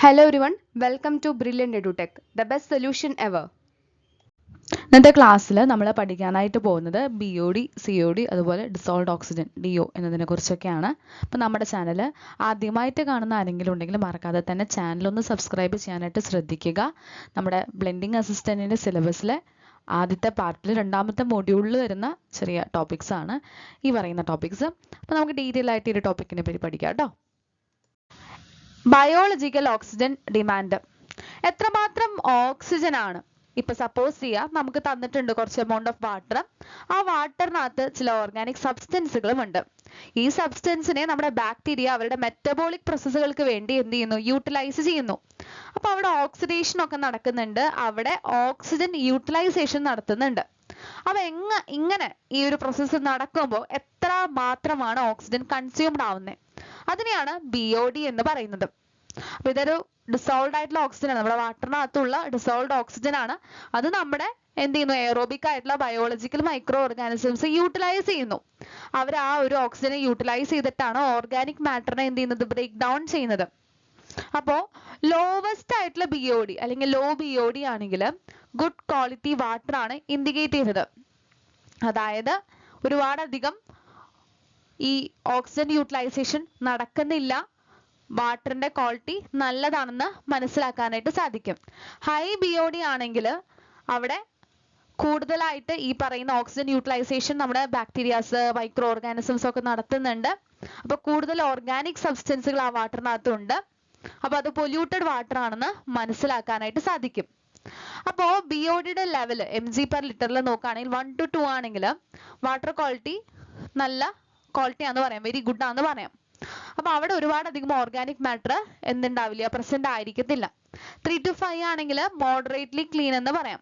Hello everyone, welcome to Brilliant EduTech, the best solution ever. ഇന്നത്തെ ക്ലാസ്സിൽ നമ്മൾ പഠിക്കാനായിട്ട് പോകുന്നത് BOD, COD അതുപോലെ ഡിസോൾവ്ഡ് ഓക്സിജൻ DO എന്നതിനെ കുറിച്ചൊക്കെയാണ്. അപ്പോൾ നമ്മുടെ ചാനൽ ആദ്യമായിട്ട് കാണുന്ന ആരെങ്കിലും ഉണ്ടെങ്കിൽ മറക്കാതെ തന്നെ ചാനൽ ഒന്ന് സബ്സ്ക്രൈബ് ചെയ്യാനായിട്ട് ശ്രദ്ധിക്കുക. നമ്മുടെ ബ്ലെൻഡിങ് അസിസ്റ്റന്റിന്റെ സിലബസിലെ ആദ്യത്തെ പാർട്ടിൽ രണ്ടാമത്തെ മൊഡ്യൂളിൽ വരുന്ന ചെറിയ ടോപ്പിക്സ് ആണ് ഈ പറയുന്ന ടോപ്പിക്സ്. അപ്പോൾ നമുക്ക് ഡീറ്റെയിൽ ആയിട്ട് ഈ ടോപ്പിക്കിനെ പറ്റി പഠിക്കാം കേട്ടോ. ബയോളജിക്കൽ ഓക്സിജൻ ഡിമാൻഡ് എത്രമാത്രം ഓക്സിജൻ ആണ്? ഇപ്പൊ സപ്പോസ് ചെയ്യാം നമുക്ക് തന്നിട്ടുണ്ട് കുറച്ച് എമൗണ്ട് ഓഫ് വാട്ടർ. ആ വാട്ടറിനകത്ത് ചില ഓർഗാനിക് സബ്സ്റ്റൻസുകളും ഉണ്ട്. ഈ സബ്സ്റ്റൻസിനെ നമ്മുടെ ബാക്ടീരിയ അവരുടെ മെറ്റബോളിക് പ്രോസസ്സുകൾക്ക് വേണ്ടി എന്ത് ചെയ്യുന്നു? യൂട്ടിലൈസ് ചെയ്യുന്നു. അപ്പൊ അവിടെ ഓക്സിഡേഷൻ ഒക്കെ നടക്കുന്നുണ്ട്, അവിടെ ഓക്സിജൻ യൂട്ടിലൈസേഷൻ നടത്തുന്നുണ്ട്. അപ്പൊ ഇങ്ങനെ ഈ ഒരു പ്രോസസ്സ് നടക്കുമ്പോൾ എത്ര മാത്രമാണ് ഓക്സിജൻ കൺസ്യൂംഡ് ആവുന്നത്? അതിനെയാണ് BOD എന്ന് പറയുന്നത്. അപ്പൊ ഇതൊരു ഡിസോൾവ്ഡ് ആയിട്ടുള്ള ഓക്സിജൻ ആണ്, നമ്മുടെ വാട്ടറിനകത്തുള്ള ഡിസോൾവ്ഡ് ഓക്സിജൻ ആണ്. അത് നമ്മുടെ എന്ത് ചെയ്യുന്നു? എയറോബിക് ആയിട്ടുള്ള ബയോളജിക്കൽ മൈക്രോ ഓർഗാനിസംസ് യൂട്ടിലൈസ് ചെയ്യുന്നു. അവർ ആ ഒരു ഓക്സിജനെ യൂട്ടിലൈസ് ചെയ്തിട്ടാണ് ഓർഗാനിക് മാറ്ററിനെ എന്ത് ചെയ്യുന്നത്? ബ്രേക്ക് ഡൗൺ ചെയ്യുന്നത്. അപ്പോ ലോവസ്റ്റ് ആയിട്ടുള്ള BOD അല്ലെങ്കിൽ ലോ BOD ആണെങ്കിൽ ഗുഡ് ക്വാളിറ്റി വാട്ടർ ആണ് ഇൻഡിക്കേറ്റ് ചെയ്യുന്നത്. അതായത് ഒരുപാടധികം ഈ ഓക്സിജൻ യൂട്ടിലൈസേഷൻ നടക്കുന്നില്ല, വാട്ടറിന്റെ ക്വാളിറ്റി നല്ലതാണെന്ന് മനസ്സിലാക്കാനായിട്ട് സാധിക്കും. ഹൈ BOD ആണെങ്കിൽ അവിടെ കൂടുതലായിട്ട് ഈ പറയുന്ന ഓക്സിജൻ യൂട്ടിലൈസേഷൻ നമ്മുടെ ബാക്ടീരിയാസ് മൈക്രോ ഓർഗാനിസംസ് ഒക്കെ നടത്തുന്നുണ്ട്. അപ്പൊ കൂടുതൽ ഓർഗാനിക് സബ്സ്റ്റൻസുകൾ ആ വാട്ടറിനകത്തുണ്ട്. അപ്പൊ അത് പൊല്യൂട്ടഡ് വാട്ടർ ആണെന്ന് മനസ്സിലാക്കാനായിട്ട് സാധിക്കും. അപ്പോ BODയുടെ ലെവൽ mg/ലിറ്ററിൽ നോക്കുകയാണെങ്കിൽ 1 to 2 ആണെങ്കിൽ വാട്ടർ ക്വാളിറ്റി നല്ല ക്വാളിറ്റി ആണെന്ന് പറയാം, വെരി ഗുഡ് ആണെന്ന് പറയാം. അപ്പൊ അവിടെ ഒരുപാടധികം ഓർഗാനിക് മാറ്റർ എന്തുണ്ടാവില്ല, പ്രസന്റ് ആയിരിക്കത്തില്ല. 3 to 5 ആണെങ്കിൽ മോഡറേറ്റ്ലി ക്ലീൻ എന്ന് പറയാം.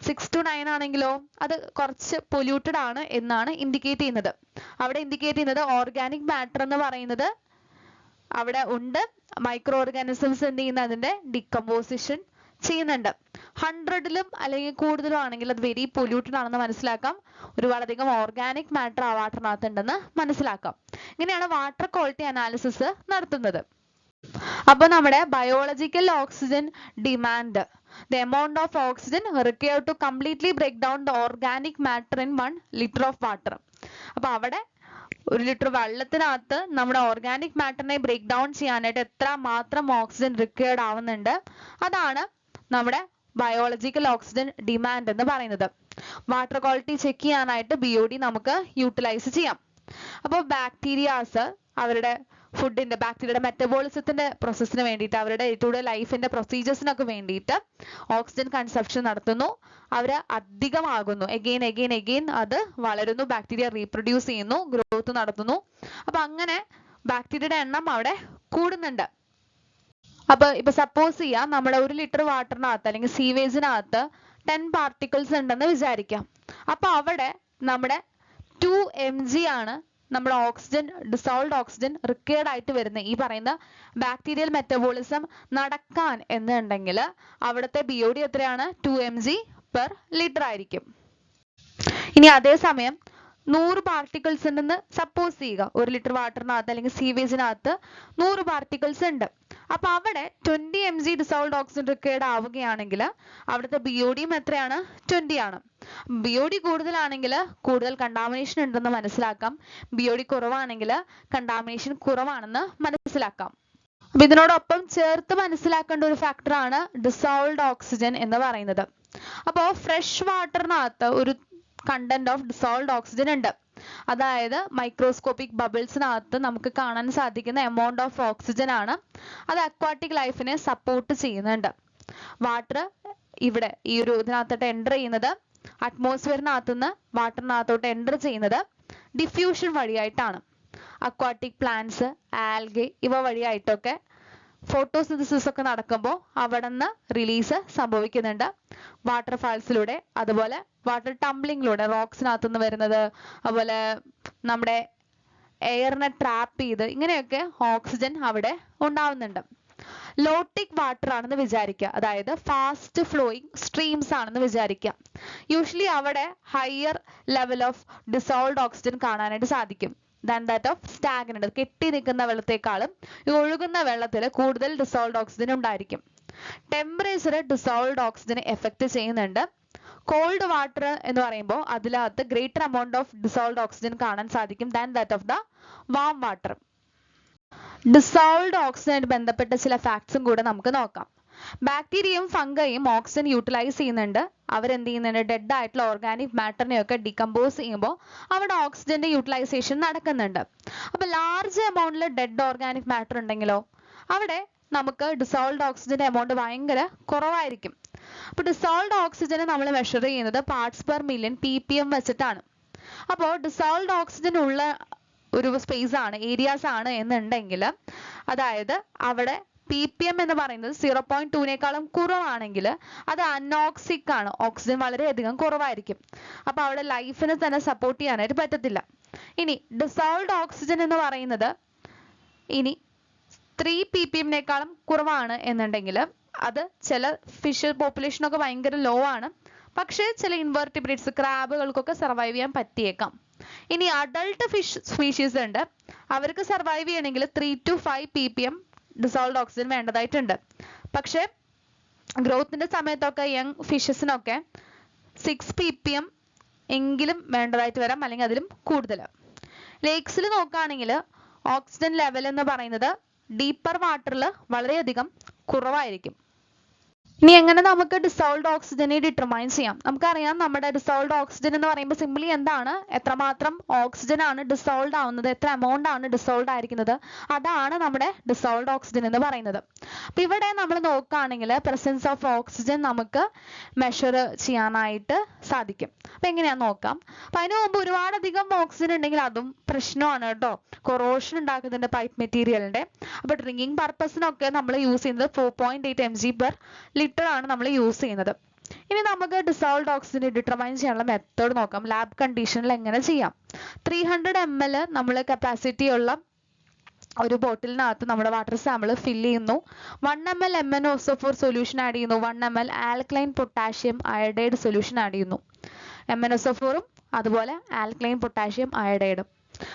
6 to 9 ആണെങ്കിലോ അത് കുറച്ച് പൊല്യൂട്ടഡ് ആണ് എന്നാണ് ഇൻഡിക്കേറ്റ് ചെയ്യുന്നത്. അവിടെ ഇൻഡിക്കേറ്റ് ചെയ്യുന്നത് ഓർഗാനിക് മാറ്റർ എന്ന് പറയുന്നത് അവിടെ ഉണ്ട്. മൈക്രോ ഓർഗാനിസംസ് എന്ത് ചെയ്യുന്ന അതിന്റെ ഡികമ്പോസിഷൻ ചെയ്യുന്നുണ്ട്. 100ലും അല്ലെങ്കിൽ കൂടുതലും ആണെങ്കിൽ അത് വെരി പൊല്യൂട്ടഡ് ആണെന്ന് മനസ്സിലാക്കാം. ഒരുപാടധികം ഓർഗാനിക് മാറ്റർ ആ വാട്ടറിനകത്ത് ഉണ്ടെന്ന് മനസ്സിലാക്കാം. ഇങ്ങനെയാണ് വാട്ടർ ക്വാളിറ്റി അനാലിസിസ് നടത്തുന്നത്. അപ്പൊ നമ്മുടെ biological oxygen demand, the amount of oxygen required to completely break down the organic matter in 1 liter of water. അപ്പൊ അവിടെ 1 ലിറ്റർ വെള്ളത്തിനകത്ത് നമ്മുടെ ഓർഗാനിക് മാറ്ററിനെ ബ്രേക്ക് ഡൗൺ ചെയ്യാനായിട്ട് എത്ര മാത്രം ഓക്സിജൻ റിക്വയർഡ് ആവുന്നുണ്ട്, അതാണ് നമ്മുടെ ബയോളജിക്കൽ ഓക്സിജൻ ഡിമാൻഡ് എന്ന് പറയുന്നത്. വാട്ടർ ക്വാളിറ്റി ചെക്ക് ചെയ്യാനായിട്ട് BOD നമുക്ക് യൂട്ടിലൈസ് ചെയ്യാം. അപ്പോൾ ബാക്ടീരിയാസ് അവരുടെ ഫുഡിന്റെ ബാക്ടീരിയയുടെ മെറ്റബോളിസത്തിന്റെ പ്രോസസ്സിന് വേണ്ടിയിട്ട് അവരുടെ ഡേ ലൈഫിന്റെ പ്രൊസീജിയേഴ്സിനൊക്കെ വേണ്ടിയിട്ട് ഓക്സിജൻ കൺസപ്ഷൻ നടത്തുന്നു. അവര് അധികമാകുന്നു, എഗെയിൻ അത് വളരുന്നു, ബാക്ടീരിയ റീപ്രൊഡ്യൂസ് ചെയ്യുന്നു, ഗ്രോത്ത് നടത്തുന്നു. അപ്പൊ അങ്ങനെ ബാക്ടീരിയയുടെ എണ്ണം അവിടെ കൂടുന്നുണ്ട്. അപ്പൊ ഇപ്പൊ സപ്പോസ് ചെയ്യാം നമ്മുടെ 1 ലിറ്റർ വാട്ടറിനകത്ത് അല്ലെങ്കിൽ സീവേജിനകത്ത് 10 പാർട്ടിക്കിൾസ് ഉണ്ടെന്ന് വിചാരിക്കാം. അപ്പൊ അവിടെ നമ്മുടെ 2 mg ആണ് നമ്മുടെ ഓക്സിജൻ, ഡിസോൾവ്ഡ് ഓക്സിജൻ റിക്വയർഡ് ആയിട്ട് വരുന്നത്. ഈ പറയുന്ന ബാക്ടീരിയൽ മെറ്റബോളിസം നടക്കാൻ എന്നുണ്ടെങ്കിൽ അവിടുത്തെ BOD എത്രയാണ്? 2 mg/ലിറ്റർ ആയിരിക്കും. ഇനി അതേസമയം 100 പാർട്ടിക്കിൾസ് ഉണ്ടെന്ന് സപ്പോസ് ചെയ്യുക. 1 ലിറ്റർ വാട്ടറിനകത്ത് അല്ലെങ്കിൽ സീവേജിനകത്ത് 100 പാർട്ടിക്കിൾസ് ഉണ്ട്. അപ്പൊ അവിടെ 20 mg ഡിസോൾവ്ഡ് ഓക്സിജൻ റിക്വയർഡ് ആവുകയാണെങ്കിൽ അവിടുത്തെ BODയും എത്രയാണ്? 20 ആണ്. BOD കൂടുതലാണെങ്കിൽ കൂടുതൽ കണ്ടാമിനേഷൻ ഉണ്ടെന്ന് മനസ്സിലാക്കാം. BOD കുറവാണെങ്കിൽ കണ്ടാമിനേഷൻ കുറവാണെന്ന് മനസ്സിലാക്കാം. അപ്പൊ ഇതിനോടൊപ്പം ചേർത്ത് മനസ്സിലാക്കേണ്ട ഒരു ഫാക്ടറാണ് ഡിസോൾവ്ഡ് ഓക്സിജൻ എന്ന് പറയുന്നത്. അപ്പോൾ ഫ്രഷ് വാട്ടറിനകത്ത് ഒരു കണ്ടന്റ് ഓഫ് ഡിസോൾവ്ഡ് ഓക്സിജൻ ഉണ്ട്. അതായത് മൈക്രോസ്കോപ്പിക് ബബിൾസിനകത്ത് നമുക്ക് കാണാൻ സാധിക്കുന്ന എമൗണ്ട് ഓഫ് ഓക്സിജൻ ആണ്. അത് അക്വാട്ടിക് ലൈഫിനെ സപ്പോർട്ട് ചെയ്യുന്നുണ്ട്. വാട്ടർ ഇവിടെ ഈ ഒരു ഇതിനകത്തോട്ട് എൻ്റർ ചെയ്യുന്നത്, അറ്റ്മോസ്ഫിയറിനകത്തുനിന്ന് വാട്ടറിനകത്തോട്ട് എൻ്റർ ചെയ്യുന്നത് ഡിഫ്യൂഷൻ വഴിയായിട്ടാണ്. അക്വാട്ടിക് പ്ലാന്റ്സ്, ആൽഗെ ഇവ വഴിയായിട്ടൊക്കെ ഫോട്ടോസിന്തസിസ് ഒക്കെ നടക്കുമ്പോൾ അവിടെ നിന്ന് റിലീസ് സംഭവിക്കുന്നുണ്ട്. വാട്ടർഫാൾസിലൂടെ, അതുപോലെ വാട്ടർ ടംബ്ലിങ്ങിലൂടെ റോക്സിനകത്തു നിന്ന് വരുന്നത്, അതുപോലെ നമ്മുടെ എയറിനെ ട്രാപ്പ് ചെയ്ത് ഇങ്ങനെയൊക്കെ ഓക്സിജൻ അവിടെ ഉണ്ടാവുന്നുണ്ട്. ലോട്ടിക് വാട്ടർ ആണെന്ന് വിചാരിക്കുക, അതായത് ഫാസ്റ്റ് ഫ്ലോയിങ് സ്ട്രീംസ് ആണെന്ന് വിചാരിക്കുക. യൂഷ്വലി അവിടെ higher level of dissolved oxygen കാണാനായിട്ട് സാധിക്കും. Than that of stagnant. കെട്ടി നിൽക്കുന്ന വെള്ളത്തെക്കാളും ഈ ഒഴുകുന്ന വെള്ളത്തിൽ കൂടുതൽ ഡിസോൾവ്ഡ് ഓക്സിജൻ ഉണ്ടായിരിക്കും. ടെമ്പറേച്ചർ ഡിസോൾവ്ഡ് ഓക്സിജനെ എഫക്റ്റ് ചെയ്യുന്നുണ്ട്. കോൾഡ് വാട്ടർ എന്ന് പറയുമ്പോൾ അതിനകത്ത് greater amount of dissolved oxygen കാണാൻ സാധിക്കും than that of the warm water. Dissolved ഓക്സിജനായിട്ട് ബന്ധപ്പെട്ട ചില ഫാക്ട്സും കൂടെ നമുക്ക് നോക്കാം. ബാക്ടീരിയയും ഫംഗയും ഓക്സിജൻ യൂട്ടിലൈസ് ചെയ്യുന്നുണ്ട്. അവരെന്ത് ചെയ്യുന്നുണ്ട്? ഡെഡ് ആയിട്ടുള്ള ഓർഗാനിക് മാറ്ററിനെയൊക്കെ ഡികമ്പോസ് ചെയ്യുമ്പോൾ അവിടെ ഓക്സിജന്റെ യൂട്ടിലൈസേഷൻ നടക്കുന്നുണ്ട്. അപ്പോൾ ലാർജ് എമൗണ്ടിൽ ഡെഡ് ഓർഗാനിക് മാറ്റർ ഉണ്ടെങ്കിലോ അവിടെ നമുക്ക് ഡിസോൾവ്ഡ് ഓക്സിജന്റെ എമൗണ്ട് ഭയങ്കര കുറവായിരിക്കും. അപ്പോൾ ഡിസോൾവ്ഡ് ഓക്സിജനെ നമ്മൾ മെഷർ ചെയ്യുന്നത് പാർട്സ് പെർ മില്യൺ PPM വെച്ചിട്ടാണ്. അപ്പോൾ ഡിസോൾവ്ഡ് ഓക്സിജൻ ഉള്ള ഒരു സ്പേസ് ആണ്, ഏരിയാസ് ആണ് എന്നുണ്ടെങ്കിൽ, അതായത് അവിടെ PPM എന്ന് പറയുന്നത് 0.2നേക്കാളും കുറവാണെങ്കിൽ അത് അനോക്സിക് ആണ്, ഓക്സിജൻ വളരെയധികം കുറവായിരിക്കും. അപ്പോൾ അവിടെ ലൈഫിനെ തന്നെ സപ്പോർട്ട് ചെയ്യാനായിട്ട് പറ്റത്തില്ല. ഇനി ഡിസോൾവ്ഡ് ഓക്സിജൻ എന്ന് പറയുന്നത് ഇനി 3 ppmനേക്കാളും കുറവാണ് എന്നുണ്ടെങ്കിൽ അത് ചില ഫിഷ് പോപ്പുലേഷനൊക്കെ ഭയങ്കര ലോ ആണ്. പക്ഷേ ചില ഇൻവെർട്ടിബ്രേറ്റ്സ്, ക്രാബുകൾക്കൊക്കെ സർവൈവ് ചെയ്യാൻ പറ്റിയേക്കാം. ഇനി അഡൾട്ട് ഫിഷ് സ്പീഷീസ് ഉണ്ട്, അവർക്ക് സർവൈവ് ചെയ്യണമെങ്കിൽ 3 to 5 ppm ഡിസോൾവ്ഡ് ഓക്സിജൻ വേണ്ടതായിട്ടുണ്ട്. പക്ഷേ ഗ്രോത്തിന്റെ സമയത്തൊക്കെ യങ് ഫിഷസിനൊക്കെ 6 ppm എങ്കിലും വേണ്ടതായിട്ട് വരാം, അല്ലെങ്കിൽ അതിലും കൂടുതൽ. ലേക്സിൽ നോക്കുകയാണെങ്കിൽ ഓക്സിജൻ ലെവൽ എന്ന് പറയുന്നത് ഡീപ്പർ വാട്ടറിൽ വളരെയധികം കുറവായിരിക്കും. ഇനി എങ്ങനെ നമുക്ക് ഡിസോൾവ്ഡ് ഓക്സിജനെ ഡിറ്റർമൈൻ ചെയ്യാം? നമുക്കറിയാം നമ്മുടെ ഡിസോൾവ്ഡ് ഓക്സിജൻ എന്ന് പറയുമ്പോൾ സിംപ്ലി എന്താണ്, എത്രമാത്രം ഓക്സിജൻ ആണ് ഡിസോൾവ്ഡ് ആവുന്നത്, എത്ര എമൗണ്ട് ആണ് ഡിസോൾവ്ഡ് ആയിരിക്കുന്നത്, അതാണ് നമ്മുടെ ഡിസോൾവ്ഡ് ഓക്സിജൻ എന്ന് പറയുന്നത്. അപ്പൊ ഇവിടെ നമ്മൾ നോക്കുകയാണെങ്കിൽ പ്രസൻസ് ഓഫ് ഓക്സിജൻ നമുക്ക് മെഷർ ചെയ്യാനായിട്ട് സാധിക്കും. അപ്പൊ എങ്ങനെയാന്ന് നോക്കാം. അപ്പൊ അതിനു മുമ്പ് ഒരുപാടധികം ഓക്സിജൻ ഉണ്ടെങ്കിൽ അതും പ്രശ്നമാണ് കേട്ടോ, കൊറോഷൻ ഉണ്ടാക്കുന്നുണ്ട് പൈപ്പ് മെറ്റീരിയലിന്റെ. അപ്പൊ ഡ്രിങ്കിങ് പർപ്പസിനൊക്കെ നമ്മൾ യൂസ് ചെയ്യുന്നത് 4.8 mg/L ആണ് നമ്മൾ യൂസ് ചെയ്യുന്നത്. ഇനി നമുക്ക് ഡിസോൾവ്ഡ് ഓക്സിജൻ ഡിറ്റർമൈൻ ചെയ്യാനുള്ള മെത്തേഡ് നോക്കാം. ലാബ് കണ്ടീഷനിൽ എങ്ങനെ ചെയ്യാം? 300 ml നമ്മൾ കപ്പാസിറ്റി ഉള്ള ഒരു ബോട്ടിലിനകത്ത് നമ്മുടെ വാട്ടർ സാമ്പിൾ ഫില്ല് ചെയ്യുന്നു. 1 ml MnO4 സൊല്യൂഷൻ ആഡ് ചെയ്യുന്നു. 1 ml alkaline potassium iodide solution add ചെയ്യുന്നു. MnO4ഉം അതുപോലെ ആൽക്കലൈൻ പൊട്ടാഷ്യം അയഡൈഡും.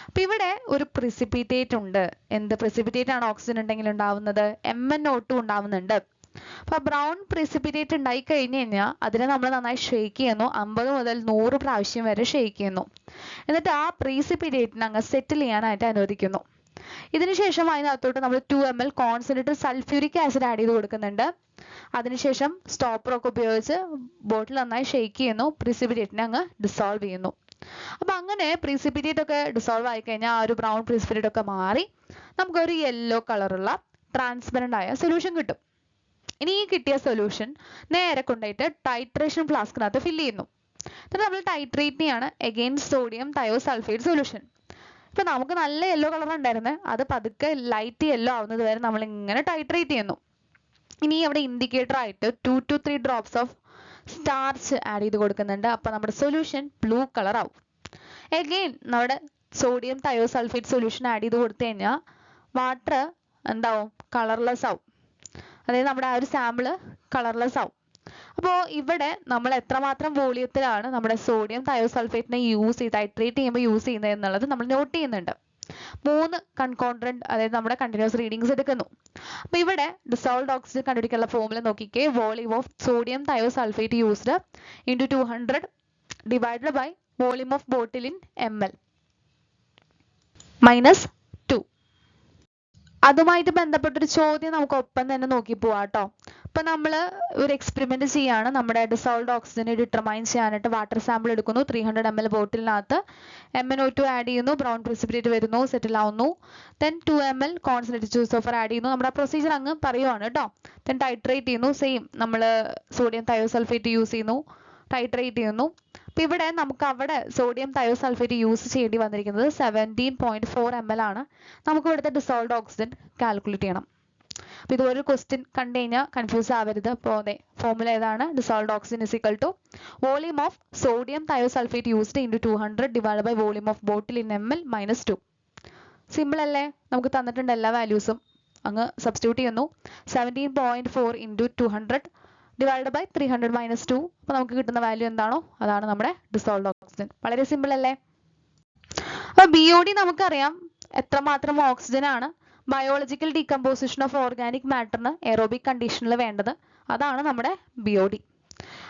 അപ്പൊ ഇവിടെ ഒരു precipitate ഉണ്ട്. എന്ത് precipitate ആണ് ഓക്സിജൻ ഉണ്ടെങ്കിൽ ഉണ്ടാവുന്നത്? MnO2 ഉണ്ടാവുന്നുണ്ട്. അപ്പൊ ബ്രൗൺ precipitate ഉണ്ടായി കഴിഞ്ഞു കഴിഞ്ഞാൽ അതിനെ നമ്മൾ നന്നായി ഷെയ്ക്ക് ചെയ്യുന്നു. 50 മുതൽ 100 പ്രാവശ്യം വരെ ഷെയ്ക്ക് ചെയ്യുന്നു. എന്നിട്ട് ആ precipitate-നെ അങ്ങ് സെറ്റിൽ ചെയ്യാനായിട്ട് അനുവദിക്കുന്നു. ഇതിനുശേഷം അതിനകത്തോട്ട് നമ്മൾ 2 ml concentrated sulphuric acid add ചെയ്ത് കൊടുക്കുന്നുണ്ട്. അതിനുശേഷം സ്റ്റോപ്പർ ഒക്കെ ഉപയോഗിച്ച് ബോട്ടിൽ നന്നായി ഷെയ്ക്ക് ചെയ്യുന്നു. precipitate-നെ അങ്ങ് ഡിസോൾവ് ചെയ്യുന്നു. അപ്പൊ അങ്ങനെ precipitate ഒക്കെ ഡിസോൾവ് ആയി കഴിഞ്ഞാൽ ആ ഒരു ബ്രൗൺ precipitate ഒക്കെ മാറി നമുക്കൊരു യെല്ലോ കളറുള്ള ട്രാൻസ്പെറന്റ് ആയ സൊല്യൂഷൻ കിട്ടും. ഇനി ഈ കിട്ടിയ സൊല്യൂഷൻ നേരെ കൊണ്ടുപോയിട്ട് ടൈട്രേഷൻ ഫ്ലാസ്കിനകത്ത് ഫില്ല് ചെയ്യുന്നു. എന്നിട്ട് നമ്മൾ ടൈട്രേറ്റ് ചെയ്യാണ് എഗെയിൻസ്റ്റ് സോഡിയം തയോസൾഫേറ്റ് സൊല്യൂഷൻ. ഇപ്പൊ നമുക്ക് നല്ല യെല്ലോ കളർ ഉണ്ടായിരുന്നത് അത് പതുക്കെ ലൈറ്റ് യെല്ലോ ആവുന്നത് വരെ നമ്മൾ ഇങ്ങനെ ടൈട്രേറ്റ് ചെയ്യുന്നു. ഇനി അവിടെ ഇൻഡിക്കേറ്റർ ആയിട്ട് 2 to 3 drops of starch add ചെയ്ത് കൊടുക്കുന്നുണ്ട്. അപ്പൊ നമ്മുടെ സൊല്യൂഷൻ ബ്ലൂ കളർ ആവും. എഗെയിൻ നമ്മുടെ സോഡിയം തയോസൾഫേറ്റ് സൊല്യൂഷൻ ആഡ് ചെയ്ത് കൊടുത്തു കഴിഞ്ഞാൽ വാട്ടർ എന്താവും? കളർലെസ് ആവും. അതായത് നമ്മുടെ ആ ഒരു സാമ്പിള് കളർലെസ് ആവും. അപ്പോൾ ഇവിടെ നമ്മൾ എത്രമാത്രം വോളിയത്തിലാണ് നമ്മുടെ സോഡിയം തയോസൾഫേറ്റിനെ ടൈട്രേറ്റ് ചെയ്യുമ്പോൾ യൂസ് ചെയ്യുന്നത് എന്നുള്ളത് നമ്മൾ നോട്ട് ചെയ്യുന്നുണ്ട്. 3 കൺകോൺട്രന്റ്, അതായത് നമ്മുടെ കണ്ടിന്യൂസ് റീഡിങ്സ് എടുക്കുന്നു. അപ്പൊ ഇവിടെ ഡിസോൾവ്ഡ് ഓക്സിജൻ കണ്ടുപിടിക്കാനുള്ള ഫോർമുല നോക്കിക്കേ. Volume of sodium thiosulphate used into 200 divided by volume of bottle in ml minus 2. അതുമായിട്ട് ബന്ധപ്പെട്ടൊരു ചോദ്യം നമുക്ക് ഒപ്പം തന്നെ നോക്കി പോവാട്ടോ. അപ്പൊ നമ്മൾ ഒരു എക്സ്പെരിമെന്റ് ചെയ്യാണ്. നമ്മുടെ ഡിസോൾവ്ഡ് ഓക്സിജനെ ഡിറ്റർമൈൻ ചെയ്യാനായിട്ട് വാട്ടർ സാമ്പിൾ എടുക്കുന്നു. 300 ml ബോട്ടിലിനകത്ത് MnO2 ആഡ് ചെയ്യുന്നു. ബ്രൗൺ precipitate വരുന്നു, സെറ്റിൽ ആവുന്നു. Then 2 ml concentrated sulphur add ചെയ്യുന്നു. നമ്മുടെ പ്രൊസീജിയർ അങ്ങ് പറയുവാണ് കേട്ടോ. ദെൻ ടൈട്രേറ്റ് ചെയ്യുന്നു. സെയിം നമ്മൾ സോഡിയം തയോസൾഫേറ്റ് യൂസ് ചെയ്യുന്നു, ടൈട്രേറ്റ് ചെയ്യുന്നു. അപ്പൊ ഇവിടെ നമുക്ക് അവിടെ സോഡിയം തയോസൾഫേറ്റ് യൂസ് ചെയ്യേണ്ടി വന്നിരിക്കുന്നത് 17.4 ml ആണ്. നമുക്ക് ഇവിടുത്തെ ഡിസോൾവ്ഡ് ഓക്സിജൻ കാൽക്കുലേറ്റ് ചെയ്യണം. അപ്പൊ ഇതുപോലെ ക്വസ്റ്റ്യൻ കണ്ടു കഴിഞ്ഞാൽ കൺഫ്യൂസ് ആവരുത്. അപ്പോൾ അതെ, ഫോർമുല ഏതാണ്? Dissolved oxygen is equal to volume of sodium thiosulphate used into 200 divide by volume of bottle in ml minus 2. Simple അല്ലേ? നമുക്ക് തന്നിട്ടുണ്ട് എല്ലാ വാല്യൂസും. അങ്ങ് സബ്സ്റ്റിറ്റ്യൂട്ട് ചെയ്യുന്നു. 17.4 ഇൻറ്റു 200 ഡിവൈഡ് ബൈ 300 മൈനസ് 2. അപ്പോൾ നമുക്ക് കിട്ടുന്ന വാല്യൂ എന്താണോ അതാണ് നമ്മുടെ ഡിസോൾവ്ഡ് ഓക്സിജൻ. വളരെ സിമ്പിൾ അല്ലേ? അപ്പൊ BOD നമുക്കറിയാം എത്രമാത്രം ഓക്സിജൻ ആണ് ബയോളജിക്കൽ ഡീകമ്പോസിഷൻ ഓഫ് ഓർഗാനിക് മാറ്ററിന് എറോബിക് കണ്ടീഷനിൽ വേണ്ടത്. അതാണ് നമ്മുടെ BOD.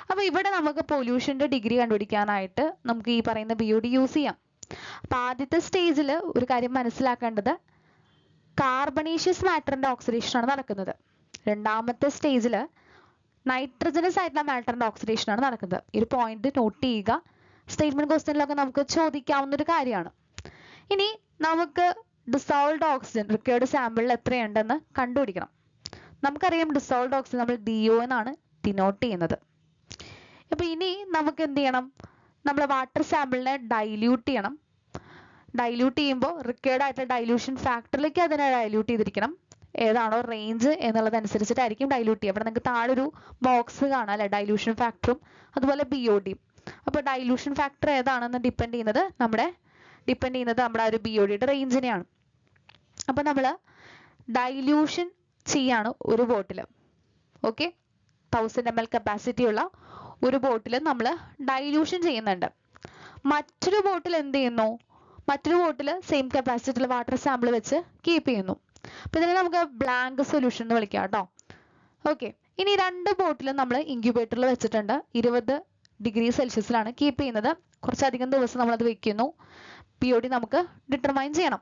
അപ്പൊ ഇവിടെ നമുക്ക് പൊല്യൂഷന്റെ ഡിഗ്രി കണ്ടുപിടിക്കാനായിട്ട് നമുക്ക് ഈ പറയുന്ന BOD യൂസ് ചെയ്യാം. അപ്പൊ ആദ്യത്തെ സ്റ്റേജിൽ ഒരു കാര്യം മനസ്സിലാക്കേണ്ടത് കാർബണേഷ്യസ് മാറ്ററിന്റെ ഓക്സിഡേഷൻ ആണ് നടക്കുന്നത്. രണ്ടാമത്തെ സ്റ്റേജിൽ നൈട്രജനസ് ആയിട്ടുള്ള മാറ്ററിന്റെ ഓക്സിഡേഷൻ ആണ് നടക്കുന്നത്. ഈ ഒരു പോയിന്റ് നോട്ട് ചെയ്യുക. സ്റ്റേറ്റ്മെന്റ് ക്വസ്റ്റ്യനിലൊക്കെ നമുക്ക് ചോദിക്കാവുന്ന ഒരു കാര്യമാണ്. ഇനി നമുക്ക് ഡിസോൾവ്ഡ് ഓക്സിജൻ റിക്വയർഡ് സാമ്പിളിൽ എത്രയുണ്ടെന്ന് കണ്ടുപിടിക്കണം. നമുക്കറിയാം ഡിസോൾവ്ഡ് ഓക്സിജൻ നമ്മൾ DO എന്നാണ് ഡിനോട്ട് ചെയ്യുന്നത്. അപ്പൊ ഇനി നമുക്ക് എന്ത് ചെയ്യണം? നമ്മൾ വാട്ടർ സാമ്പിളിനെ ഡൈല്യൂട്ട് ചെയ്യണം. ഡൈല്യൂട്ട് ചെയ്യുമ്പോൾ റിക്വയർഡ് ആയിട്ടുള്ള ഡൈല്യൂഷൻ ഫാക്ടറിലേക്ക് അതിനെ ഡൈല്യൂട്ട് ചെയ്തിരിക്കണം. ഏതാണോ റേഞ്ച് എന്നുള്ളതനുസരിച്ചിട്ടായിരിക്കും ഡൈല്യൂട്ട് ചെയ്യുക. അവിടെ നിങ്ങൾക്ക് താഴെ ഒരു ബോക്സ് കാണാം അല്ലെ, ഡൈല്യൂഷൻ ഫാക്ടറും അതുപോലെ BODയും. അപ്പോൾ ഡൈല്യൂഷൻ ഫാക്ടർ ഏതാണെന്ന് ഡിപ്പെൻഡ് ചെയ്യുന്നത് നമ്മുടെ ആ ഒരു BODയുടെ റേഞ്ചിനെയാണ്. അപ്പൊ നമ്മൾ ഡൈല്യൂഷൻ ചെയ്യാണ് ഒരു ബോട്ടിൽ. ഓക്കെ, 1000 ml കപ്പാസിറ്റി ഉള്ള ഒരു ബോട്ടിൽ നമ്മൾ ഡൈല്യൂഷൻ ചെയ്യുന്നുണ്ട്. മറ്റൊരു ബോട്ടിൽ എന്ത് ചെയ്യുന്നു? മറ്റൊരു ബോട്ടിൽ സെയിം കപ്പാസിറ്റിയിൽ വാട്ടർ സാമ്പിൾ വെച്ച് കീപ്പ് ചെയ്യുന്നു. അപ്പൊ ഇതിനെ നമുക്ക് ബ്ലാങ്ക് സൊല്യൂഷൻ എന്ന് വിളിക്കാം കേട്ടോ. ഓക്കെ, ഇനി രണ്ട് ബോട്ടിലും നമ്മൾ ഇൻക്യുബേറ്ററിൽ വെച്ചിട്ടുണ്ട്. 20 ഡിഗ്രി സെൽഷ്യസിലാണ് കീപ്പ് ചെയ്യുന്നത്. കുറച്ചധികം ദിവസം നമ്മളത് വെക്കുന്നു. BOD നമുക്ക് ഡിറ്റർമൈൻ ചെയ്യണം.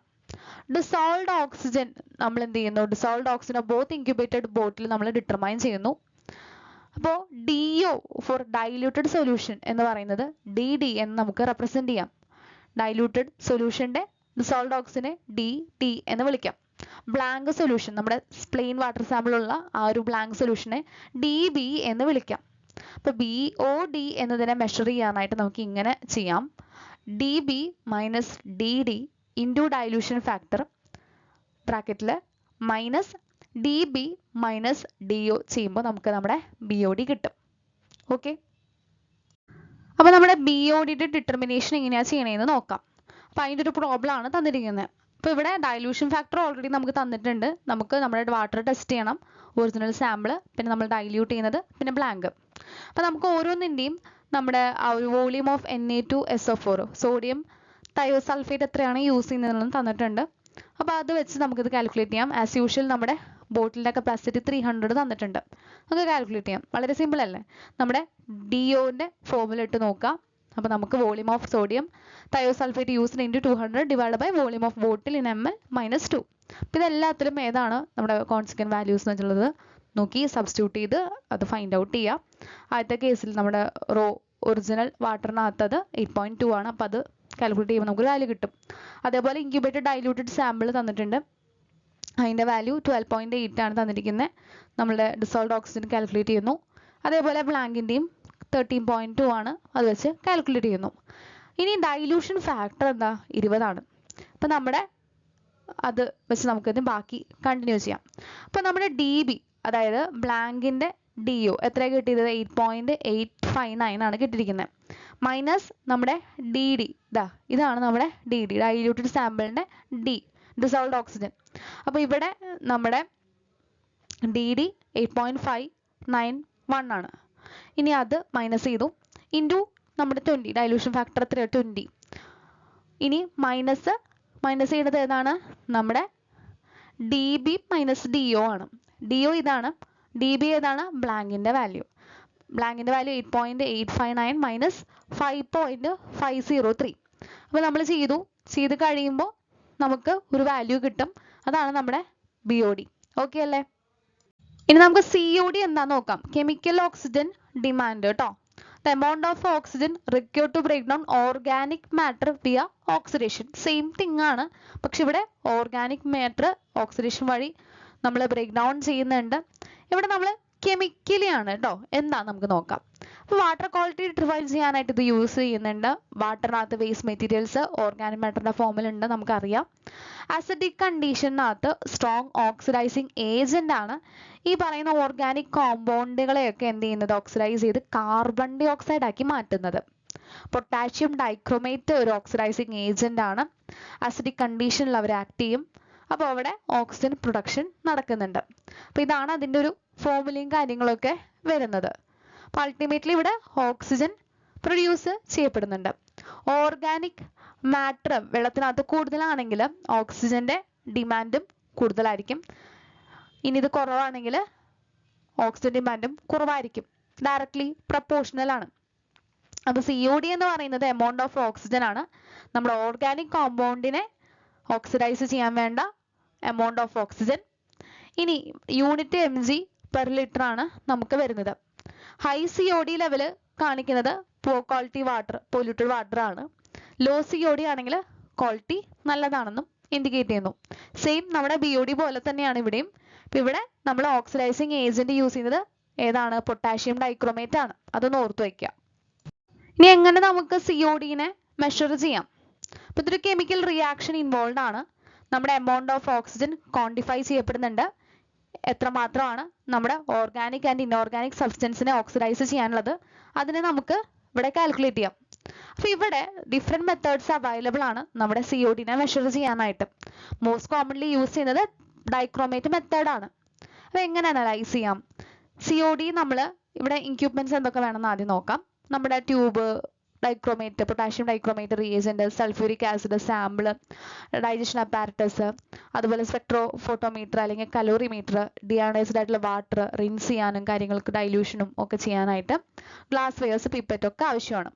ഡിസോൾവ്ഡ് ഓക്സിജൻ നമ്മൾ എന്ത് ചെയ്യുന്നു? ഡിസോൾവ്ഡ് ഓക്സിജൻ ബോത്ത് ഇൻക്യുബേറ്റഡ് ബോട്ടിൽ നമ്മൾ ഡിറ്റർമൈൻ ചെയ്യുന്നു. അപ്പോൾ DO ഫോർ ഡൈല്യൂട്ടഡ് സൊല്യൂഷൻ എന്ന് പറയുന്നത് DD എന്ന് നമുക്ക് റെപ്രസെന്റ് ചെയ്യാം. ഡൈല്യൂട്ടഡ് സൊല്യൂഷന്റെ ഡിസോൾവ്ഡ് ഓക്സിജനെ DT എന്ന് വിളിക്കാം. ബ്ലാങ്ക് സൊല്യൂഷൻ നമ്മുടെ പ്ലെയിൻ വാട്ടർ സാമ്പിൾ ഉള്ള ആ ഒരു ബ്ലാങ്ക് സൊല്യൂഷനെ DB എന്ന് വിളിക്കാം. അപ്പൊ BOD എന്നതിനെ മെഷർ ചെയ്യാനായിട്ട് നമുക്ക് ഇങ്ങനെ ചെയ്യാം. DB minus DD into dilution factor ബ്രാക്കറ്റിൽ മൈനസ് DB മൈനസ് DO ചെയ്യുമ്പോൾ നമുക്ക് നമ്മുടെ BOD കിട്ടും. ഓക്കെ, അപ്പൊ നമ്മുടെ BODയുടെ ഡിറ്റർമിനേഷൻ എങ്ങനെയാണ് ചെയ്യണേന്ന് നോക്കാം. അപ്പൊ അതിൻ്റെ ഒരു പ്രോബ്ലം ആണ് തന്നിരിക്കുന്നത്. അപ്പൊ ഇവിടെ ഡൈല്യൂഷൻ ഫാക്ടർ ഓൾറെഡി നമുക്ക് തന്നിട്ടുണ്ട്. നമുക്ക് നമ്മുടെ വാട്ടർ ടെസ്റ്റ് ചെയ്യണം, ഒറിജിനൽ സാമ്പിൾ, പിന്നെ നമ്മൾ ഡൈല്യൂട്ട് ചെയ്യുന്നത്, പിന്നെ ബ്ലാങ്ക്. അപ്പൊ നമുക്ക് ഓരോന്നിൻ്റെയും നമ്മുടെ ആ ഒരു volume of Na2SO4 sodium thiosulphate എത്രയാണ് യൂസ് ചെയ്യുന്നതെന്ന് തന്നിട്ടുണ്ട്. അപ്പോൾ അത് വെച്ച് നമുക്കിത് കാൽക്കുലേറ്റ് ചെയ്യാം. ആസ് യൂഷ്വൽ നമ്മുടെ ബോട്ടിലിൻ്റെ കപ്പാസിറ്റി 300 തന്നിട്ടുണ്ട്. നമുക്ക് കാൽക്കുലേറ്റ് ചെയ്യാം. വളരെ സിമ്പിൾ അല്ലേ? നമ്മുടെ DOന്റെ ഫോർമുല ഇട്ട് നോക്കാം. അപ്പോൾ നമുക്ക് volume of sodium thiosulphate used into 200 divide by volume of bottle in ml minus 2. അപ്പോൾ ഇതെല്ലാത്തിലും ഏതാണ് നമ്മുടെ കോൺസിക്വന്റ് വാല്യൂസ് എന്ന് വെച്ചുള്ളത് നോക്കി സബ്സ്റ്റിറ്റ്യൂട്ട് ചെയ്ത് അത് ഫൈൻഡ് ഔട്ട് ചെയ്യാം. ആദ്യത്തെ കേസിൽ നമ്മുടെ ഒറിജിനൽ വാട്ടറിനകത്തത് 8.2 ആണ്. അപ്പോൾ അത് കാൽക്കുലേറ്റ് ചെയ്യുമ്പോൾ നമുക്ക് വാല്യൂ കിട്ടും. അതേപോലെ ഇൻക്യുബേറ്റഡ് ഡൈല്യൂട്ടഡ് സാമ്പിൾ തന്നിട്ടുണ്ട്. അതിൻ്റെ വാല്യൂ 12.8 ആണ് തന്നിരിക്കുന്നത്. നമ്മുടെ ഡിസോൾവ്ഡ് ഓക്സിജൻ കാൽക്കുലേറ്റ് ചെയ്യുന്നു. അതേപോലെ ബ്ലാങ്കിൻ്റെയും 13.2 ആണ്, അത് വെച്ച് കാൽക്കുലേറ്റ് ചെയ്യുന്നു. ഇനി ഡൈല്യൂഷൻ ഫാക്ടർ എന്താ? 20 ആണ്. അപ്പം നമ്മുടെ അത് വെച്ച് നമുക്കിത് ബാക്കി കണ്ടിന്യൂ ചെയ്യാം. അപ്പോൾ നമ്മുടെ DB അതായത് ബ്ലാങ്കിൻ്റെ DO എത്രയാണ് കിട്ടിയത്? 8.859 ആണ് കിട്ടിയിരിക്കുന്നത്. മൈനസ് നമ്മുടെ DD ഇതാണ് നമ്മുടെ DD ഡൈല്യൂട്ടഡ് സാമ്പിളിൻ്റെ D ഡിസോൾവ്ഡ് ഓക്സിജൻ. അപ്പോൾ ഇവിടെ നമ്മുടെ DD 8.591 ആണ്. ഇനി അത് മൈനസ് ചെയ്തു ഇൻറ്റു നമ്മുടെ 20 ഡൈല്യൂഷൻ ഫാക്ടർ എത്രയാണ്? 20. ഇനി മൈനസ് ചെയ്യുന്നത് ഏതാണ്? നമ്മുടെ DB മൈനസ് DO ആണ്. DO ഇതാണ്, DB ഏതാണ്? ബ്ലാങ്കിൻ്റെ വാല്യൂ. ബ്ലാങ്കിൻ്റെ വാല്യൂ 8.859 മൈനസ് 5.503. അപ്പോൾ നമ്മൾ ചെയ്ത് കഴിയുമ്പോൾ നമുക്ക് ഒരു വാല്യൂ കിട്ടും. അതാണ് നമ്മുടെ BOD. ഓക്കെ അല്ലേ? ഇനി നമുക്ക് COD എന്താന്ന് നോക്കാം. കെമിക്കൽ ഓക്സിജൻ ഡിമാൻഡ് കേട്ടോ. The amount of oxygen required to break down organic matter via oxidation. Same thing ആണ്. പക്ഷെ ഇവിടെ organic matter oxidation വഴി നമ്മൾ ബ്രേക്ക് ഡൗൺ ചെയ്യുന്നുണ്ട്. ഇവിടെ നമ്മൾ കെമിക്കലി ആണ് കേട്ടോ. എന്താ നമുക്ക് നോക്കാം. അപ്പോൾ വാട്ടർ ക്വാളിറ്റി ഡിറ്റർമൈൻ ചെയ്യാനായിട്ട് ഇത് യൂസ് ചെയ്യുന്നുണ്ട്. വാട്ടറിനകത്ത് വേസ്റ്റ് മെറ്റീരിയൽസ് ഓർഗാനിക് മാറ്ററിൻ്റെ ഫോമിലുണ്ട്, നമുക്കറിയാം. അസിഡിക് കണ്ടീഷനകത്ത് സ്ട്രോങ് ഓക്സിഡൈസിങ് ഏജന്റ് ആണ്. ഈ പറയുന്ന ഓർഗാനിക് കോമ്പൗണ്ടുകളെയൊക്കെ എന്ത് ചെയ്യുന്നത്? ഓക്സിഡൈസ് ചെയ്ത് കാർബൺ ഡൈ ഓക്സൈഡ് ആക്കി മാറ്റുന്നത്. പൊട്ടാഷ്യം ഡൈക്രോമേറ്റ് ഒരു ഓക്സിഡൈസിങ് ഏജന്റ് ആണ്. അസിഡിക് കണ്ടീഷനിൽ അവർ ആക്ട് ചെയ്യും. അപ്പോൾ അവിടെ ഓക്സിജൻ പ്രൊഡക്ഷൻ നടക്കുന്നുണ്ട്. അപ്പോൾ ഇതാണ് അതിൻ്റെ ഒരു ഫോർമുലയും കാര്യങ്ങളൊക്കെ വരുന്നത്. അപ്പോൾ അൾട്ടിമേറ്റ്ലി ഇവിടെ ഓക്സിജൻ പ്രൊഡ്യൂസ് ചെയ്യപ്പെടുന്നുണ്ട്. ഓർഗാനിക് മാറ്റർ വെള്ളത്തിനകത്ത് കൂടുതലാണെങ്കിൽ ഓക്സിജന്റെ ഡിമാൻഡും കൂടുതലായിരിക്കും. ഇനി ഇത് കുറവാണെങ്കിൽ ഓക്സിജൻ ഡിമാൻഡും കുറവായിരിക്കും. ഡയറക്ട്ലി പ്രപ്പോർഷണൽ ആണ്. അപ്പോൾ COD എന്ന് പറയുന്നത് എമൗണ്ട് ഓഫ് ഓക്സിജൻ ആണ്. നമ്മുടെ ഓർഗാനിക് കോമ്പൗണ്ടിനെ ഓക്സിഡൈസ് ചെയ്യാൻ വേണ്ട എമൗണ്ട് ഓഫ് ഓക്സിജൻ. ഇനി യൂണിറ്റ് mg/ലിറ്റർ ആണ് നമുക്ക് വരുന്നത്. ഹൈ COD ലെവൽ കാണിക്കുന്നത് poor quality water, polluted water ആണ്. ലോ COD ആണെങ്കിൽ ക്വാളിറ്റി നല്ലതാണെന്നും ഇൻഡിക്കേറ്റ് ചെയ്യുന്നു. സെയിം നമ്മുടെ BOD പോലെ തന്നെയാണ് ഇവിടെയും. ഇപ്പം ഇവിടെ നമ്മൾ ഓക്സിഡൈസിങ് ഏജന്റ് യൂസ് ചെയ്യുന്നത് ഏതാണ്? പൊട്ടാഷ്യം ഡൈക്രോമേറ്റ് ആണ്. അതൊന്ന് ഓർത്ത് വയ്ക്കുക. ഇനി എങ്ങനെ നമുക്ക് CODനെ മെഷർ ചെയ്യാം? അപ്പോൾ ഇതൊരു കെമിക്കൽ റിയാക്ഷൻ ഇൻവോൾവ് ആണ്. നമ്മുടെ എമൗണ്ട് ഓഫ് ഓക്സിജൻ ക്വാണ്ടിഫൈ ചെയ്യപ്പെടുന്നുണ്ട്. എത്രമാത്രമാണ് നമ്മുടെ ഓർഗാനിക് ആൻഡ് ഇൻഓർഗാനിക് സബ്സ്റ്റൻസിനെ ഓക്സിഡൈസ് ചെയ്യാനുള്ളത്, അതിനെ നമുക്ക് ഇവിടെ കാൽക്കുലേറ്റ് ചെയ്യാം. അപ്പോൾ ഇവിടെ ഡിഫറെൻറ്റ് മെത്തേഡ്സ് അവൈലബിൾ ആണ് നമ്മുടെ CODനെ മെഷർ ചെയ്യാനായിട്ട്. മോസ്റ്റ് കോമൺലി യൂസ് ചെയ്യുന്നത് ഡൈക്രോമേറ്റ് മെത്തേഡാണ്. അപ്പോൾ എങ്ങനെ അനലൈസ് ചെയ്യാം? COD നമ്മൾ ഇവിടെ ഇക്വിപ്മെന്റ്സ് എന്തൊക്കെ വേണമെന്ന് ആദ്യം നോക്കാം. നമ്മുടെ tube, dichromate, potassium dichromate reagent, sulphuric acid sample, digestion apparatus, അതുപോലെ സ്പെക്ട്രോ ഫോട്ടോമീറ്റർ അല്ലെങ്കിൽ കലോറിമീറ്റർ, ഡിയോണൈസ്ഡ് ആയിട്ടുള്ള വാട്ടർ റിൻസ് ചെയ്യാനും കാര്യങ്ങൾക്ക് ഡൈല്യൂഷനും ഒക്കെ ചെയ്യാനായിട്ട് ഗ്ലാസ് വെയേഴ്സ്, പിപ്പറ്റ് ഒക്കെ ആവശ്യമാണ്.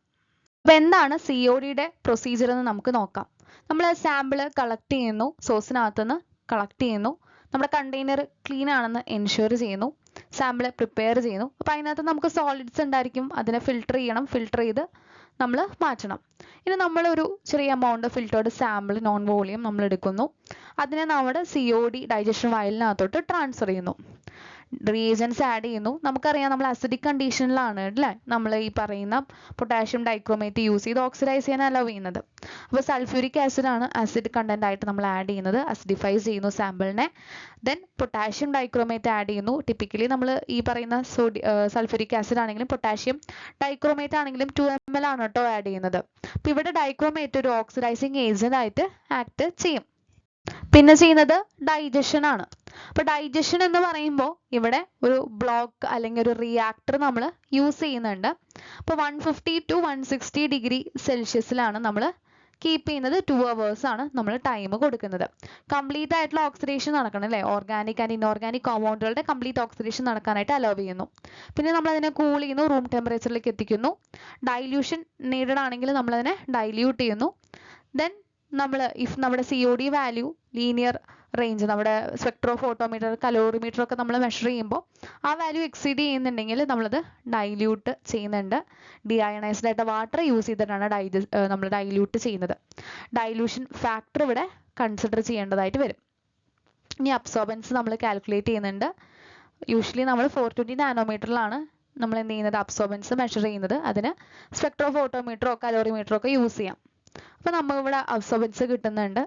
അപ്പോൾ എന്താണ് CODയുടെ പ്രൊസീജിയർ എന്ന് നമുക്ക് നോക്കാം. നമ്മൾ സാമ്പിൾ കളക്ട് ചെയ്യുന്നു, സോഴ്സിനകത്തുനിന്ന് കളക്ട് ചെയ്യുന്നു, നമ്മുടെ കണ്ടെയ്നർ ക്ലീൻ ആണെന്ന് എൻഷുർ ചെയ്യുന്നു, സാമ്പിൾ പ്രിപ്പയർ ചെയ്യുന്നു. അപ്പോൾ അതിനകത്ത് നമുക്ക് സോളിഡ്സ് ഉണ്ടായിരിക്കും, അതിനെ ഫിൽട്ടർ ചെയ്യണം, ഫിൽട്ടർ ചെയ്ത് നമ്മൾ മാറ്റണം. ഇനി നമ്മളൊരു ചെറിയ amount filtered sample non volume നമ്മൾ എടുക്കുന്നു. അതിനെ നമ്മുടെ COD ഡൈജഷൻ വയലിനകത്തോട്ട് ട്രാൻസ്ഫർ ചെയ്യുന്നു. റിയേജൻസ് ആഡ് ചെയ്യുന്നു. നമുക്കറിയാം നമ്മൾ അസിഡിക് കണ്ടീഷനിലാണ് അല്ലേ നമ്മൾ ഈ പറയുന്ന പൊട്ടാഷ്യം ഡൈക്രോമേറ്റ് യൂസ് ചെയ്ത് ഓക്സിഡൈസ് ചെയ്യാൻ അലോ ചെയ്യുന്നത്. അപ്പോൾ സൾഫ്യൂരിക് ആസിഡ് ആണ് ആസിഡ് കണ്ടന്റ് ആയിട്ട് നമ്മൾ ആഡ് ചെയ്യുന്നത്, അസിഡിഫൈസ് ചെയ്യുന്നു സാമ്പിളിനെ. ദെൻ പൊട്ടാഷ്യം ഡൈക്രോമേറ്റ് ആഡ് ചെയ്യുന്നു. ടിപ്പിക്കലി നമ്മൾ ഈ പറയുന്ന സൾഫ്യൂരിക് ആസിഡ് ആണെങ്കിലും പൊട്ടാഷ്യം ഡൈക്രോമേറ്റ് ആണെങ്കിലും 2 ml ആണ് കേട്ടോ ആഡ് ചെയ്യുന്നത്. അപ്പോൾ ഇവിടെ ഡൈക്രോമേറ്റ് ഒരു ഓക്സിഡൈസിങ് ഏജന്റ് ആയിട്ട് ആക്ട് ചെയ്യും. പിന്നെ ചെയ്യുന്നത് ഡൈജഷൻ ആണ്. അപ്പോൾ ഡൈജഷൻ എന്ന് പറയുമ്പോൾ ഇവിടെ ഒരു ബ്ലോക്ക് അല്ലെങ്കിൽ ഒരു റിയാക്ടർ നമ്മൾ യൂസ് ചെയ്യുന്നുണ്ട്. അപ്പോൾ 150 to 160 ഡിഗ്രി സെൽഷ്യസിലാണ് നമ്മൾ കീപ്പ് ചെയ്യുന്നത്. 2 hours ആണ് നമ്മൾ ടൈം കൊടുക്കുന്നത്. കംപ്ലീറ്റ് ആയിട്ടുള്ള ഓക്സിഡേഷൻ നടക്കണം അല്ലേ? ഓർഗാനിക് ആൻഡ് ഇൻഓർഗാനിക് കോമ്പൗണ്ടുകളുടെ കംപ്ലീറ്റ് ഓക്സിഡേഷൻ നടക്കാനായിട്ട് അലോ ചെയ്യുന്നു. പിന്നെ നമ്മൾ അതിനെ കൂൾ ചെയ്യുന്നു, റൂം ടെമ്പറേച്ചറിലേക്ക് എത്തിക്കുന്നു. ഡൈല്യൂഷൻ നീഡഡ് ആണെങ്കിൽ നമ്മൾ അതിനെ ഡൈല്യൂട്ട് ചെയ്യുന്നു. ദെൻ നമ്മൾ നമ്മുടെ COD വാല്യൂ ലീനിയർ റേഞ്ച്, നമ്മുടെ സ്പെക്ട്രോ ഫോട്ടോമീറ്റർ, കലോറിമീറ്റർ ഒക്കെ നമ്മൾ മെഷർ ചെയ്യുമ്പോൾ ആ വാല്യൂ എക്സീഡ് ചെയ്യുന്നുണ്ടെങ്കിൽ നമ്മളത് ഡൈല്യൂട്ട് ചെയ്യുന്നുണ്ട്. ഡിഅയണൈസ്ഡ് ആയിട്ട് വാട്ടർ യൂസ് ചെയ്തിട്ടാണ് നമ്മൾ ഡൈല്യൂട്ട് ചെയ്യുന്നത്. ഡൈല്യൂഷൻ ഫാക്ടർ ഇവിടെ കൺസിഡർ ചെയ്യേണ്ടതായിട്ട് വരും. ഇനി അബ്സോർബൻസ് നമ്മൾ കാൽക്കുലേറ്റ് ചെയ്യുന്നുണ്ട്. യൂഷ്വലി നമ്മൾ 420 നാനോമീറ്ററിലാണ് നമ്മൾ എന്ത് ചെയ്യുന്നത്? അബ്സോർബൻസ് മെഷർ ചെയ്യുന്നത്. അതിന് സ്പെക്ട്രോ ഫോട്ടോമീറ്ററോ കലോറിമീറ്ററോ ഒക്കെ യൂസ് ചെയ്യാം. അപ്പോൾ നമുക്കിവിടെ അബ്സോർബൻസ് കിട്ടുന്നുണ്ട്.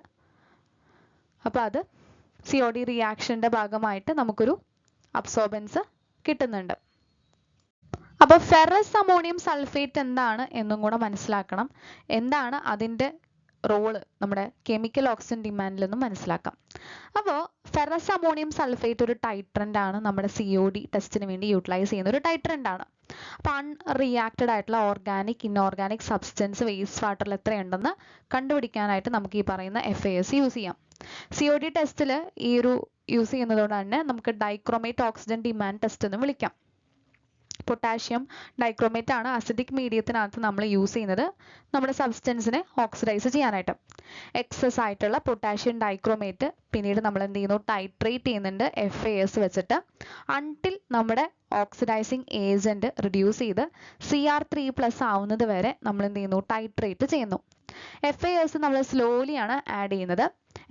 അപ്പോൾ അത് COD റിയാക്ഷൻ്റെ ഭാഗമായിട്ട് നമുക്കൊരു അബ്സോർബൻസ് കിട്ടുന്നുണ്ട്. അപ്പോൾ ഫെറസ് അമോണിയം സൾഫേറ്റ് എന്താണ് എന്നും കൂടെ മനസ്സിലാക്കണം. എന്താണ് അതിൻ്റെ റോള് നമ്മുടെ കെമിക്കൽ ഓക്സിജൻ ഡിമാൻഡിലൊന്നും മനസ്സിലാക്കാം. അപ്പോൾ ഫെറസ് അമോണിയം സൾഫേറ്റ് ഒരു ടൈട്രൻ്റ് ആണ്. നമ്മുടെ COD ടെസ്റ്റിന് വേണ്ടി യൂട്ടിലൈസ് ചെയ്യുന്ന ഒരു ടൈട്രൻ്റ് ആണ്. അപ്പോൾ അൺറിയാക്റ്റഡ് ആയിട്ടുള്ള ഓർഗാനിക് ഇൻഓർഗാനിക് സബ്സ്റ്റൻസ് വേസ്റ്റ് വാട്ടറിൽ എത്രയുണ്ടെന്ന് കണ്ടുപിടിക്കാനായിട്ട് നമുക്ക് ഈ പറയുന്ന FAS യൂസ് ചെയ്യാം. COD ടെസ്റ്റിൽ ഈ ഒരു യൂസ് ചെയ്യുന്നതുകൊണ്ട് തന്നെ നമുക്ക് ഡൈക്രോമേറ്റ് ഓക്സിജൻ ഡിമാൻഡ് ടെസ്റ്റ് എന്ന് വിളിക്കാം. പൊട്ടാഷ്യം ഡൈക്രോമേറ്റ് ആണ് അസിഡിക് മീഡിയത്തിനകത്ത് നമ്മൾ യൂസ് ചെയ്യുന്നത് നമ്മുടെ സബ്സ്റ്റൻസിനെ ഓക്സിഡൈസ് ചെയ്യാനായിട്ട്. എക്സസ് ആയിട്ടുള്ള പൊട്ടാഷ്യം ഡൈക്രോമേറ്റ് പിന്നീട് നമ്മൾ എന്ത് ചെയ്യുന്നു? ടൈട്രേറ്റ് ചെയ്യുന്നുണ്ട് FAS വെച്ചിട്ട്, അൺടിൽ നമ്മുടെ ഓക്സിഡൈസിങ് ഏജന്റ് റിഡ്യൂസ് ചെയ്ത് Cr3+ ആവുന്നത് വരെ നമ്മൾ എന്ത് ചെയ്യുന്നു? ടൈട്രേറ്റ് ചെയ്യുന്നു. FAS നമ്മൾ സ്ലോലി ആണ് ആഡ് ചെയ്യുന്നത്.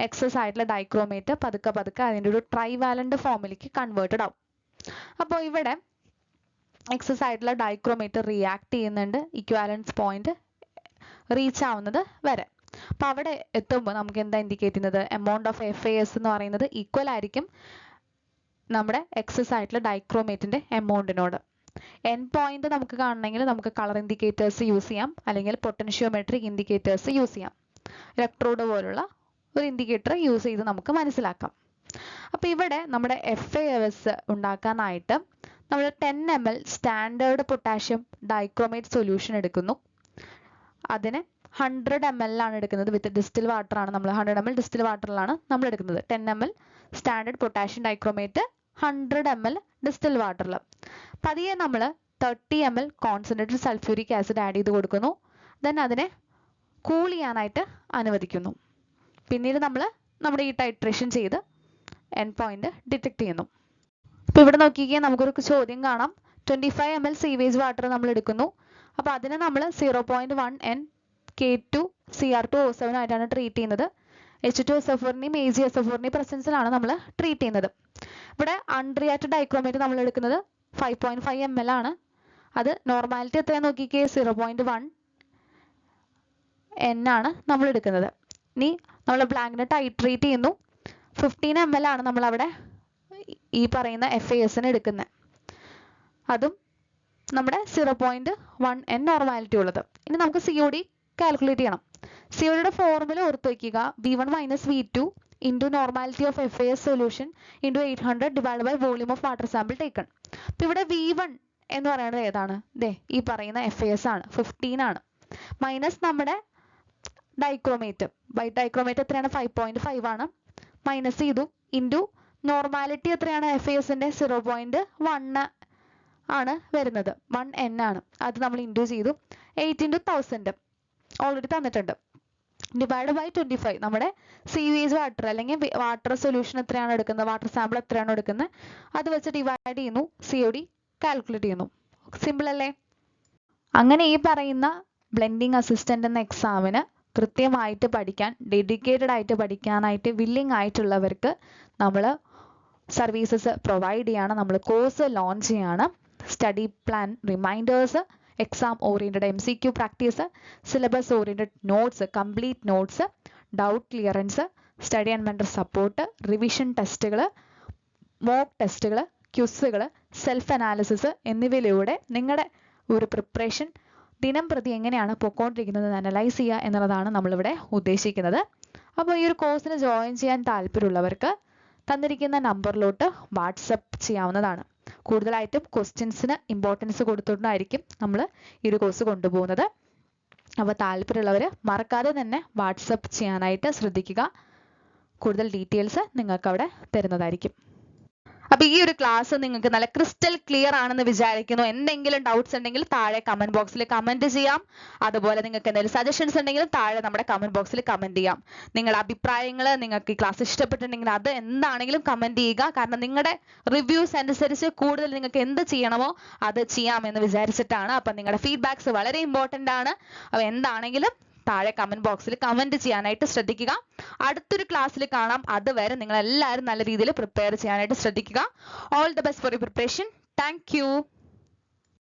എക്സസ് ആയിട്ടുള്ള ഡൈക്രോമേറ്റ് പതുക്കെ പതുക്കെ അതിൻ്റെ ഒരു ട്രൈവാലന്റ് ഫോമിലേക്ക് കൺവേർട്ടഡ് ആവും. അപ്പോൾ ഇവിടെ എക്സസ് ആയിട്ടുള്ള ഡൈക്രോമേറ്റ് റിയാക്ട് ചെയ്യുന്നുണ്ട് ഇക്വാലൻസ് പോയിന്റ് റീച്ച് ആവുന്നത് വരെ. അപ്പോൾ അവിടെ എത്തുമ്പോൾ നമുക്ക് എന്താ ഇൻഡിക്കേറ്റ് ചെയ്യുന്നത്? എമൗണ്ട് ഓഫ് FAS എന്ന് പറയുന്നത് ഈക്വൽ ആയിരിക്കും നമ്മുടെ എക്സസ് ആയിട്ടുള്ള ഡൈക്രോമേറ്റിന്റെ എമൗണ്ടിനോട്. എൻ പോയിന്റ് നമുക്ക് കാണണമെങ്കിൽ നമുക്ക് കളർ ഇൻഡിക്കേറ്റേഴ്സ് യൂസ് ചെയ്യാം, അല്ലെങ്കിൽ പൊട്ടൻഷ്യോമെട്രിക് ഇൻഡിക്കേറ്റേഴ്സ് യൂസ് ചെയ്യാം. ഇലക്ട്രോഡ് പോലുള്ള ഒരു ഇൻഡിക്കേറ്റർ യൂസ് ചെയ്ത് നമുക്ക് മനസ്സിലാക്കാം. അപ്പോൾ ഇവിടെ നമ്മുടെ FAS ഉണ്ടാക്കാനായിട്ട് നമ്മൾ 10 ml standard potassium dichromate solution എടുക്കുന്നു. അതിനെ 100 ml ആണ് എടുക്കുന്നത്. വിത്ത് ഡിസ്റ്റിൽ വാട്ടർ ആണ് നമ്മൾ 100 ml ഡിസ്റ്റിൽ വാട്ടറിലാണ് നമ്മൾ എടുക്കുന്നത്. 10 ml standard potassium dichromate 100 ml distil വാട്ടറിൽ. പതിയെ നമ്മൾ 30 ml concentrated sulphuric acid add ചെയ്ത് കൊടുക്കുന്നു. ദെൻ അതിനെ കൂൾ ചെയ്യാനായിട്ട് അനുവദിക്കുന്നു. പിന്നീട് നമ്മൾ നമ്മുടെ ഈ ടൈട്രേഷൻ ചെയ്ത് എൻഡ് പോയിന്റ് ഡിറ്റക്ട് ചെയ്യുന്നു. അപ്പോൾ ഇവിടെ നോക്കിക്കേ, നമുക്കൊരു ചോദ്യം കാണാം. 25 ml സീവേജ് വാട്ടർ നമ്മൾ എടുക്കുന്നു. അപ്പോൾ അതിനെ നമ്മൾ 0.1 N K2 Cr2O7 ആയിട്ടാണ് ട്രീറ്റ് ചെയ്യുന്നത്. H2SO4നെയും AgSO4നെയും പ്രസൻസിലാണ് നമ്മൾ ട്രീറ്റ് ചെയ്യുന്നത്. ഇവിടെ അൺറിയാക്റ്റഡ് ഡൈക്രോമേറ്റ് നമ്മൾ എടുക്കുന്നത് 5.5 ml ആണ്. അത് നോർമാലിറ്റി എത്രയാണ് നോക്കിക്കേ, 0.1 N ആണ് നമ്മൾ എടുക്കുന്നത്. ഇനി നമ്മൾ ബ്ലാങ്കിനെ ടൈട്രേറ്റ് ചെയ്യുന്നു. 15 ml ആണ് നമ്മൾ അവിടെ ഈ പറയുന്ന FASന് എടുക്കുന്നത്. അതും നമ്മുടെ 0.1 N നോർമാലിറ്റി ഉള്ളത്. ഇനി നമുക്ക് COD കാൽക്കുലേറ്റ് ചെയ്യണം. CODയുടെ ഫോർമുല ഓർത്ത് വയ്ക്കുക. V1 - V2 into normality of FAS solution into 800 divide by volume of water sample taken. അപ്പോൾ ഇവിടെ V1 എന്ന് പറയുന്നത് ഏതാണ്? ദേ ഈ പറയുന്ന FAS ആണ്, 15 ആണ്. മൈനസ് നമ്മുടെ ഡൈക്രോമേറ്റ് എത്രയാണ്? 5.5 ആണ്. മൈനസ് ചെയ്തു ഇൻറ്റു നോർമാലിറ്റി എത്രയാണ്? FASന്റെ 0.1 ആണ് വരുന്നത്, 1 N ആണ്. അത് നമ്മൾ ഇൻറ്റു ചെയ്തു. 8 × 1000 ഓൾറെഡി തന്നിട്ടുണ്ട്. ഡിവൈഡ് ബൈ 25 നമ്മുടെ സീവേജ് വാട്ടർ അല്ലെങ്കിൽ വാട്ടർ സൊല്യൂഷൻ എത്രയാണ് എടുക്കുന്നത്, വാട്ടർ സാമ്പിൾ എത്രയാണ് എടുക്കുന്നത്, അത് വെച്ച് ഡിവൈഡ് ചെയ്യുന്നു. COD കാൽക്കുലേറ്റ് ചെയ്യുന്നു. സിമ്പിൾ അല്ലേ? അങ്ങനെ ഈ പറയുന്ന ബ്ലെൻഡിങ് അസിസ്റ്റന്റ് എന്ന എക്സാമിന് കൃത്യമായിട്ട് പഠിക്കാൻ, ഡെഡിക്കേറ്റഡ് ആയിട്ട് പഠിക്കാനായിട്ട് വില്ലിങ് ആയിട്ടുള്ളവർക്ക് നമ്മൾ സർവീസസ് പ്രൊവൈഡ് ചെയ്യാണ്. നമ്മൾ കോഴ്സ് ലോഞ്ച് ചെയ്യാണ്. Study plan reminders, exam oriented MCQ practice, syllabus oriented notes, complete notes, doubt clearance, study and mentor support, revision ടെസ്റ്റുകൾ, മോക്ക് ടെസ്റ്റുകൾ, ക്വിസുകൾ, സെൽഫ് അനാലിസിസ് എന്നിവയിലൂടെ നിങ്ങളുടെ ഒരു പ്രിപ്പറേഷൻ ദിനം പ്രതി എങ്ങനെയാണ് പൊയ്ക്കൊണ്ടിരിക്കുന്നത് അനലൈസ് ചെയ്യുക എന്നുള്ളതാണ് നമ്മളിവിടെ ഉദ്ദേശിക്കുന്നത്. അപ്പോൾ ഈ ഒരു കോഴ്സിന് ജോയിൻ ചെയ്യാൻ താല്പര്യമുള്ളവർക്ക് തന്നിരിക്കുന്ന നമ്പറിലോട്ട് വാട്സപ്പ് ചെയ്യാവുന്നതാണ്. കൂടുതലായിട്ടും ക്വസ്റ്റ്യൻസിന് ഇമ്പോർട്ടൻസ് കൊടുത്തുകൊണ്ടായിരിക്കും നമ്മൾ ഈ ഒരു കോഴ്സ് കൊണ്ടുപോകുന്നത്. അപ്പോൾ താല്പര്യമുള്ളവർ മറക്കാതെ തന്നെ വാട്സപ്പ് ചെയ്യാനായിട്ട് ശ്രദ്ധിക്കുക. കൂടുതൽ ഡീറ്റെയിൽസ് നിങ്ങൾക്ക് അവിടെ തരുന്നതായിരിക്കും. അപ്പോൾ ഈ ഒരു ക്ലാസ് നിങ്ങൾക്ക് നല്ല ക്രിസ്റ്റൽ ക്ലിയർ ആണെന്ന് വിചാരിക്കുന്നു. എന്തെങ്കിലും ഡൗട്ട്സ് ഉണ്ടെങ്കിൽ താഴെ കമന്റ് ബോക്സിൽ കമന്റ് ചെയ്യാം. അതുപോലെ നിങ്ങൾക്ക് എന്തെങ്കിലും സജഷൻസ് ഉണ്ടെങ്കിൽ താഴെ നമ്മുടെ കമന്റ് ബോക്സിൽ കമന്റ് ചെയ്യാം. നിങ്ങളുടെ അഭിപ്രായങ്ങൾ, നിങ്ങൾക്ക് ഈ ക്ലാസ് ഇഷ്ടപ്പെട്ടിട്ടുണ്ടെങ്കിൽ അത് എന്താണെങ്കിലും കമന്റ് ചെയ്യുക. കാരണം നിങ്ങളുടെ റിവ്യൂസ് അനുസരിച്ച് കൂടുതൽ നിങ്ങൾക്ക് എന്ത് ചെയ്യണമോ അത് ചെയ്യാമെന്ന് വിചാരിച്ചിട്ടാണ്. അപ്പം നിങ്ങളുടെ ഫീഡ്ബാക്സ് വളരെ ഇമ്പോർട്ടൻ്റ് ആണ്. അപ്പോൾ എന്താണെങ്കിലും താഴെ കമന്റ് ബോക്സിൽ കമന്റ് ചെയ്യാനായിട്ട് ശ്രദ്ധിക്കുക. അടുത്തൊരു ക്ലാസ്സിൽ കാണാം. അതുവരെ നിങ്ങൾ എല്ലാവരും നല്ല രീതിയിൽ പ്രിപ്പയർ ചെയ്യാനായിട്ട് ശ്രദ്ധിക്കുക. All the best for your preparation. Thank you.